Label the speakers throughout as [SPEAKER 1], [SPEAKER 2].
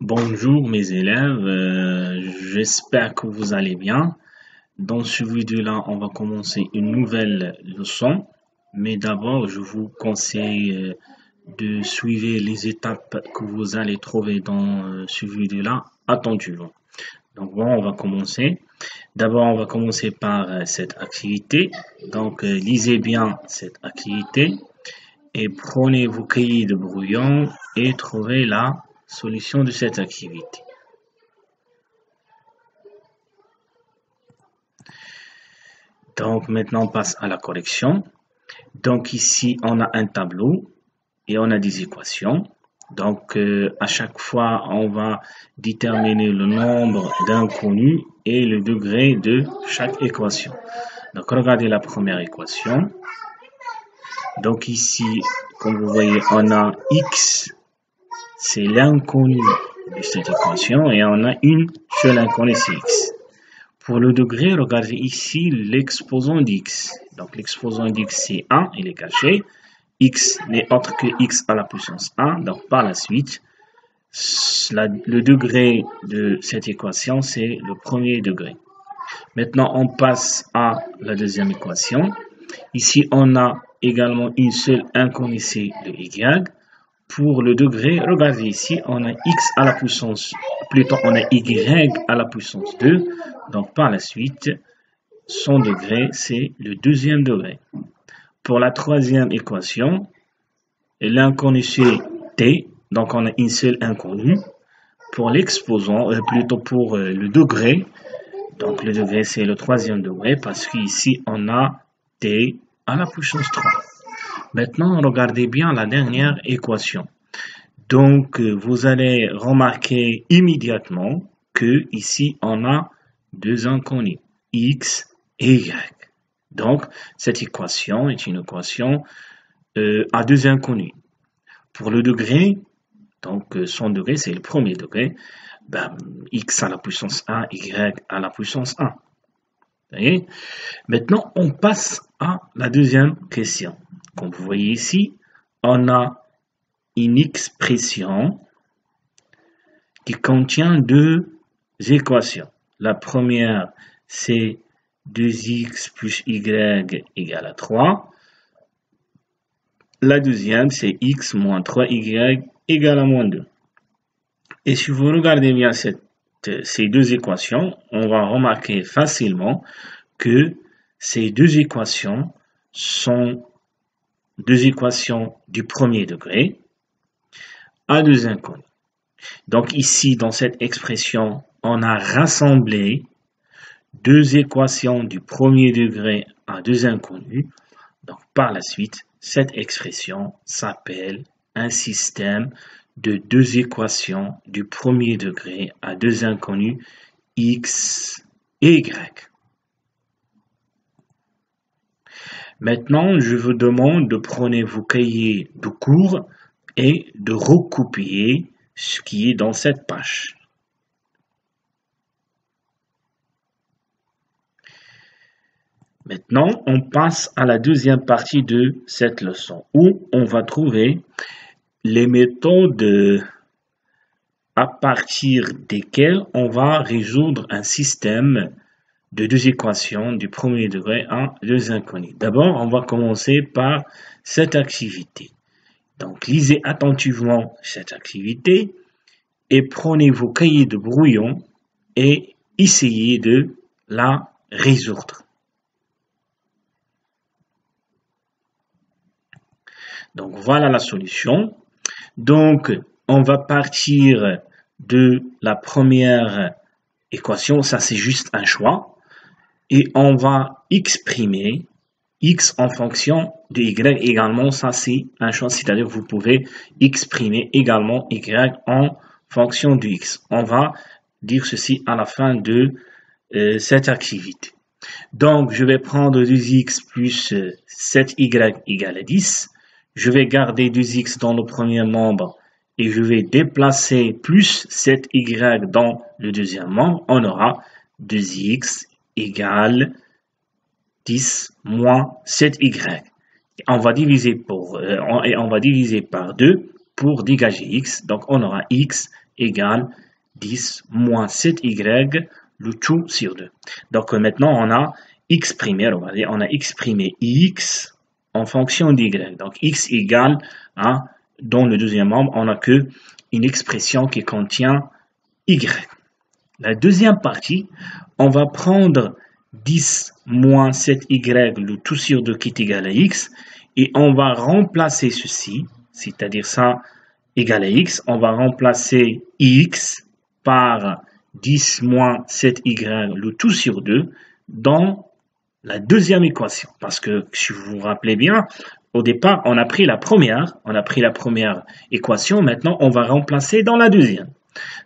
[SPEAKER 1] Bonjour mes élèves, j'espère que vous allez bien. Dans ce vidéo-là, on va commencer une nouvelle leçon, mais d'abord, je vous conseille de suivre les étapes que vous allez trouver dans ce vidéo-là attentivement. Donc bon, on va commencer. D'abord, on va commencer par cette activité. Donc, lisez bien cette activité et prenez vos cahiers de brouillon et trouvez la solution de cette activité. Donc maintenant on passe à la correction. Donc ici on a un tableau et on a des équations. Donc à chaque fois on va déterminer le nombre d'inconnus et le degré de chaque équation. Donc regardez la première équation. Donc ici, comme vous voyez, on a x, c'est l'inconnu de cette équation et on a une seule inconnue, c'est x. Pour le degré, regardez ici l'exposant d'x. Donc l'exposant d'x c'est 1, il est caché. X n'est autre que x à la puissance 1. Donc par la suite, le degré de cette équation c'est le premier degré. Maintenant on passe à la deuxième équation. Ici on a également une seule inconnue, c'est le y. Pour le degré, regardez ici, on a x à la puissance, plutôt on a y à la puissance 2. Donc par la suite, son degré, c'est le deuxième degré. Pour la troisième équation, l'inconnu c'est t, donc on a une seule inconnue. Pour l'exposant, plutôt pour le degré, donc le degré c'est le troisième degré parce qu'ici on a t à la puissance 3. Maintenant, regardez bien la dernière équation. Donc, vous allez remarquer immédiatement que ici, on a deux inconnus, x et y. Donc, cette équation est une équation à deux inconnus. Pour le degré, donc son degré, c'est le premier degré, ben, x à la puissance 1, y à la puissance 1. Vous voyez? Maintenant, on passe à la deuxième question. Comme vous voyez ici, on a une expression qui contient deux équations. La première, c'est 2x plus y égale à 3. La deuxième, c'est x moins 3y égale à moins 2. Et si vous regardez bien ces deux équations, on va remarquer facilement que ces deux équations sont deux équations du premier degré à deux inconnus. Donc ici, dans cette expression, on a rassemblé deux équations du premier degré à deux inconnus. Donc par la suite, cette expression s'appelle un système de deux équations du premier degré à deux inconnus, x et y. Maintenant, je vous demande de prendre vos cahiers de cours et de recopier ce qui est dans cette page. Maintenant, on passe à la deuxième partie de cette leçon où on va trouver les méthodes à partir desquelles on va résoudre un système de deux équations du premier degré à deux inconnus. D'abord, on va commencer par cette activité. Donc, lisez attentivement cette activité et prenez vos cahiers de brouillon et essayez de la résoudre. Donc, voilà la solution. Donc, on va partir de la première équation. Ça, c'est juste un choix. Et on va exprimer x en fonction de y également. Ça, c'est un choix. C'est-à-dire que vous pouvez exprimer également y en fonction de x. On va dire ceci à la fin de cette activité. Donc, je vais prendre 2x plus 7y égale à 10. Je vais garder 2x dans le premier membre et je vais déplacer plus 7y dans le deuxième membre. On aura 2x égale 10 moins 7y. On va diviser par 2 pour dégager x. Donc, on aura x égale 10 moins 7y, le tout sur 2. Donc maintenant, on a exprimé, regardez, on a exprimé x en fonction d'y. Donc x égale, hein, dans le deuxième membre, on n'a que une expression qui contient y. La deuxième partie, on va prendre 10 moins 7y, le tout sur 2 qui est égal à x, et on va remplacer ceci, c'est-à-dire ça égal à x, on va remplacer x par 10 moins 7y, le tout sur 2, dans la deuxième équation. Parce que, si vous vous rappelez bien, au départ, on a pris la première équation, maintenant on va remplacer dans la deuxième.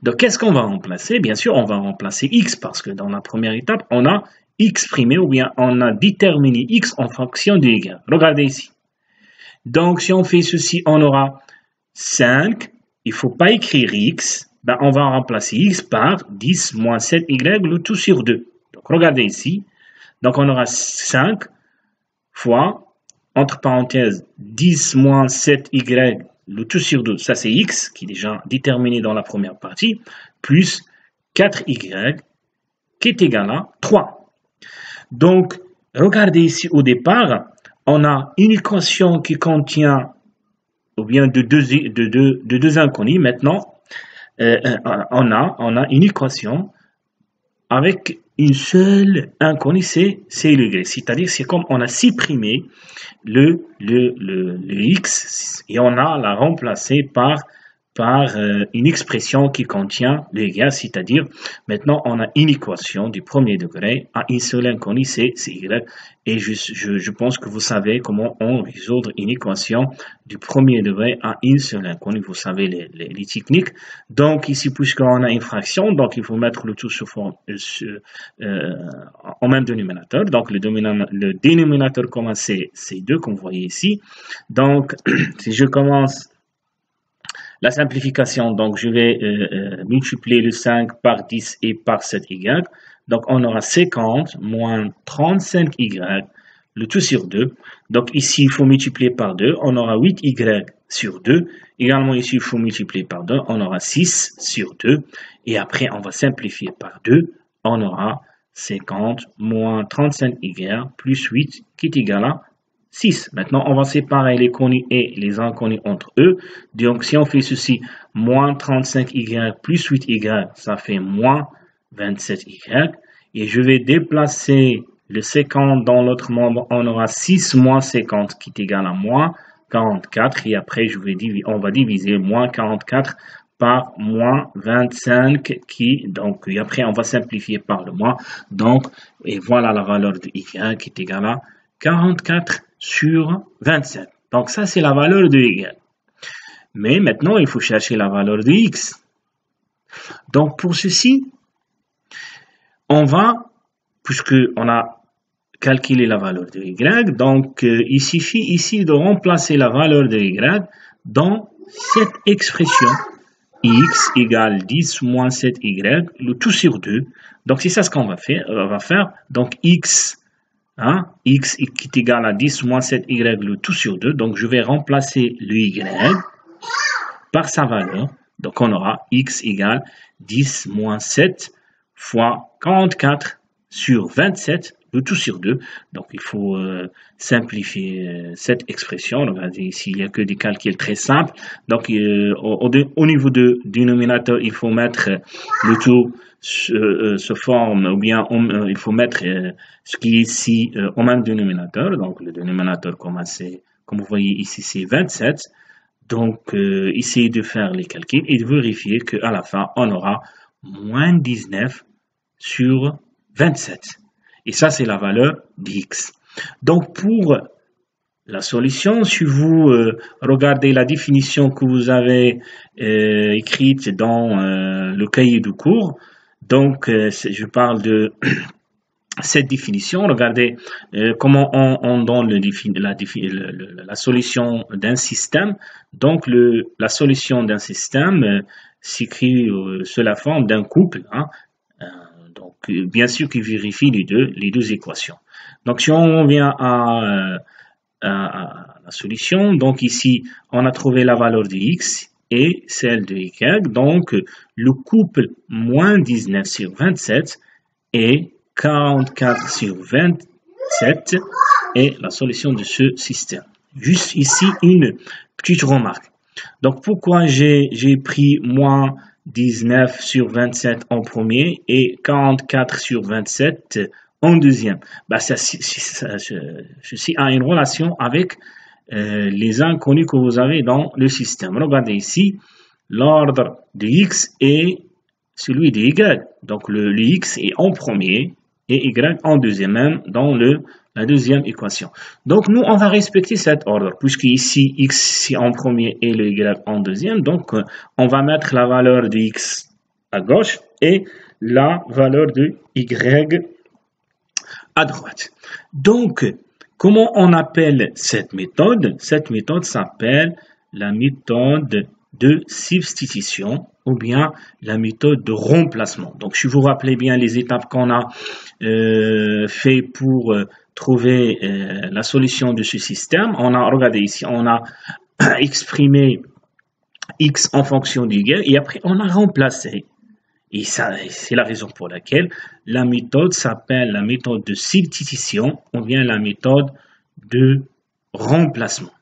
[SPEAKER 1] Donc, qu'est-ce qu'on va remplacer? Bien sûr, on va remplacer x, parce que dans la première étape, on a exprimé, ou bien on a déterminé x en fonction de y. Regardez ici. Donc, si on fait ceci, on aura 5, il ne faut pas écrire x, ben on va remplacer x par 10 moins 7y, le tout sur 2. Donc, regardez ici. Donc, on aura 5 fois, entre parenthèses, 10 moins 7y, le tout sur 2, ça c'est x, qui est déjà déterminé dans la première partie, plus 4y, qui est égal à 3. Donc, regardez ici au départ, on a une équation qui contient, ou bien de deux inconnus. Maintenant, on a une équation avec une seule inconnue, c'est le y. C'est-à-dire, c'est comme on a supprimé le x et on a la remplacé par une expression qui contient le y, c'est-à-dire maintenant on a une équation du premier degré à une seule inconnue, c'est y, et je pense que vous savez comment on résout une équation du premier degré à une seule inconnue, vous savez les techniques. Donc ici, puisqu'on a une fraction, donc il faut mettre le tout sous forme en même dénominateur, donc le dénominateur commun c'est 2 comme vous voyez ici. Donc si je commence la simplification, donc je vais multiplier le 5 par 10 et par 7y. Donc on aura 50 moins 35y, le tout sur 2. Donc ici, il faut multiplier par 2, on aura 8y sur 2. Également ici, il faut multiplier par 2, on aura 6 sur 2. Et après, on va simplifier par 2, on aura 50 moins 35y plus 8 qui est égal à 6. Maintenant, on va séparer les connus et les inconnus entre eux. Donc, si on fait ceci, moins 35y plus 8y, ça fait moins 27y. Et je vais déplacer le 50 dans l'autre membre. On aura 6 moins 50 qui est égal à moins 44. Et après, on va diviser moins 44 par moins 25 donc, et après, on va simplifier par le moins. Donc, et voilà la valeur de y qui est égale à 44 sur 27. Donc, ça, c'est la valeur de y. Mais maintenant, il faut chercher la valeur de x. Donc, pour ceci, on va, puisqu'on a calculé la valeur de y, donc il suffit ici de remplacer la valeur de y dans cette expression x égale 10 moins 7y, le tout sur 2. Donc, c'est ça ce qu'on va faire. Donc, x qui est égal à 10 moins 7y, le tout sur 2. Donc, je vais remplacer le y par sa valeur. Donc, on aura x égale 10 moins 7 fois 44 sur 27, le tout sur 2. Donc, il faut simplifier cette expression. Regardez ici, il n'y a que des calculs très simples. Donc, au niveau du dénominateur, il faut mettre le tout se forme, ou bien il faut mettre ce qui est ici au même dénominateur. Donc, le dénominateur comme vous voyez ici, c'est 27. Donc, essayez de faire les calculs et de vérifier qu'à la fin, on aura moins 19 sur 27. Et ça, c'est la valeur d'x. Donc, pour la solution, si vous regardez la définition que vous avez écrite dans le cahier de cours, donc je parle de cette définition. Regardez comment on donne la solution d'un système. Donc, la solution d'un système s'écrit sous la forme d'un couple. Donc, bien sûr, qui vérifie les deux équations. Donc, si on vient à la solution, donc ici, on a trouvé la valeur de x et celle de y. Donc, le couple moins 19 sur 27 et 44 sur 27 est la solution de ce système. Juste ici, une petite remarque. Donc, pourquoi j'ai pris moins 19 sur 27 en premier et 44 sur 27 en deuxième? Ceci a une relation avec les inconnus que vous avez dans le système. Regardez ici, l'ordre de x est celui de y. Donc, le x est en premier et y en deuxième, même dans la deuxième équation. Donc, nous, on va respecter cet ordre, puisque ici, x est en premier et le y en deuxième. Donc, on va mettre la valeur de x à gauche et la valeur de y à droite. Donc, comment on appelle cette méthode? Cette méthode s'appelle la méthode de substitution ou bien la méthode de remplacement. Donc, si vous vous rappelez bien les étapes qu'on a fait pour trouver la solution de ce système, on a, regardé ici, on a exprimé x en fonction d'y et après on a remplacé. Et ça, c'est la raison pour laquelle la méthode s'appelle la méthode de substitution ou bien la méthode de remplacement.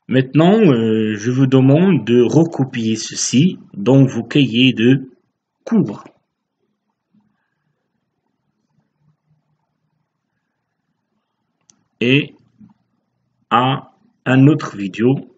[SPEAKER 1] Maintenant, je vous demande de recopier ceci dans vos cahiers de cours. Et à une autre vidéo